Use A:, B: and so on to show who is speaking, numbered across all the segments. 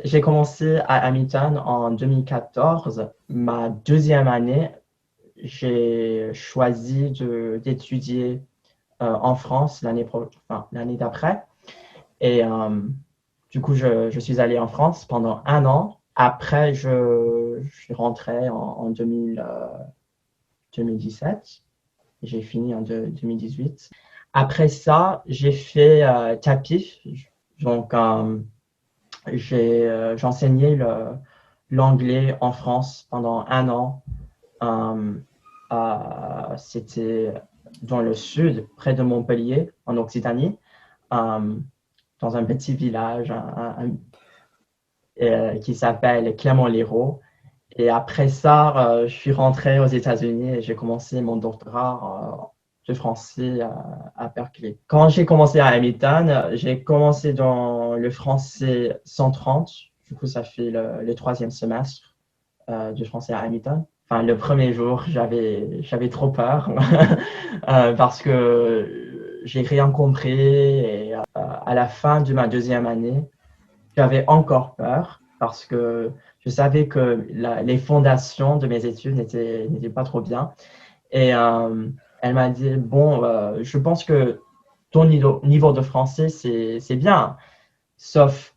A: J'ai commencé à Hamilton en 2014. Ma deuxième année, j'ai choisi d'étudier en France l'année d'après. Et du coup, je suis allé en France pendant un an. Après, je suis rentré en 2017. J'ai fini en 2018. Après ça, j'ai fait tapis. Donc, j'enseignais l'anglais en France pendant un an. Euh, C'était dans le sud, près de Montpellier, en Occitanie, euh, dans un petit village qui s'appelle Clermont-Lérault. Et après ça, je suis rentré aux États-Unis et j'ai commencé mon doctorat de français à Berkeley. Quand j'ai commencé à Hamilton, j'ai commencé dans le français 130. Du coup, ça fait le troisième semestre du français à Hamilton. Enfin, le premier jour, j'avais trop peur parce que j'ai rien compris. Et à la fin de ma deuxième année, j'avais encore peur parce que je savais que les fondations de mes études n'étaient pas trop bien. Et elle m'a dit, bon, je pense que ton niveau de français, c'est bien, sauf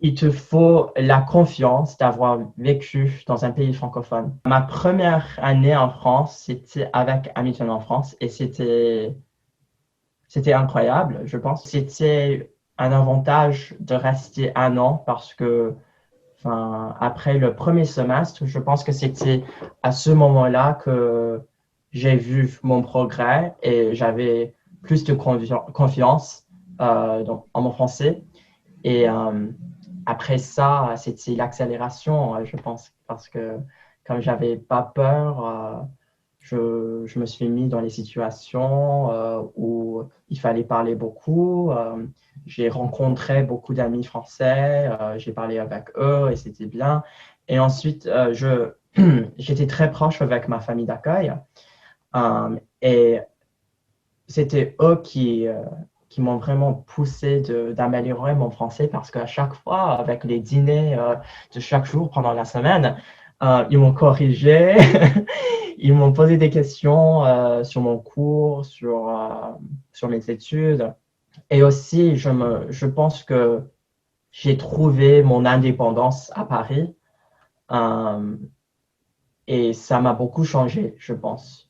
A: il te faut la confiance d'avoir vécu dans un pays francophone. Ma première année en France, c'était avec Hamilton en France et c'était incroyable, je pense. C'était un avantage de rester un an parce que, enfin, après le premier semestre, je pense que c'était à ce moment-là que j'ai vu mon progrès et j'avais plus de confiance en mon français. Et après ça, c'était l'accélération, je pense, parce que comme j'avais pas peur, je me suis mis dans les situations où il fallait parler beaucoup. J'ai rencontré beaucoup d'amis français, j'ai parlé avec eux et c'était bien. Et ensuite, j'étais très proche avec ma famille d'accueil et c'était eux qui m'ont vraiment poussé d'améliorer mon français parce qu'à chaque fois, avec les dîners de chaque jour pendant la semaine, ils m'ont corrigé, ils m'ont posé des questions sur mon cours, sur mes études. Et aussi, je pense que j'ai trouvé mon indépendance à Paris euh, et ça m'a beaucoup changé, je pense.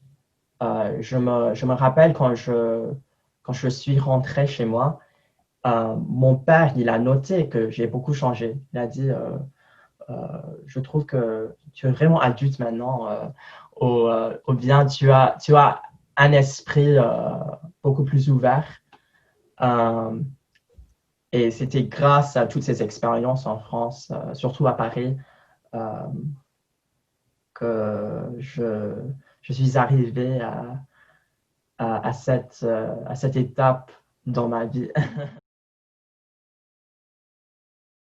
A: Je me rappelle quand je suis rentré chez moi, mon père, il a noté que j'ai beaucoup changé. Il a dit, je trouve que tu es vraiment adulte maintenant, ou bien tu as un esprit beaucoup plus ouvert. Euh, et c'était grâce à toutes ces expériences en France, surtout à Paris, euh, que je suis arrivé à cette étape dans ma vie.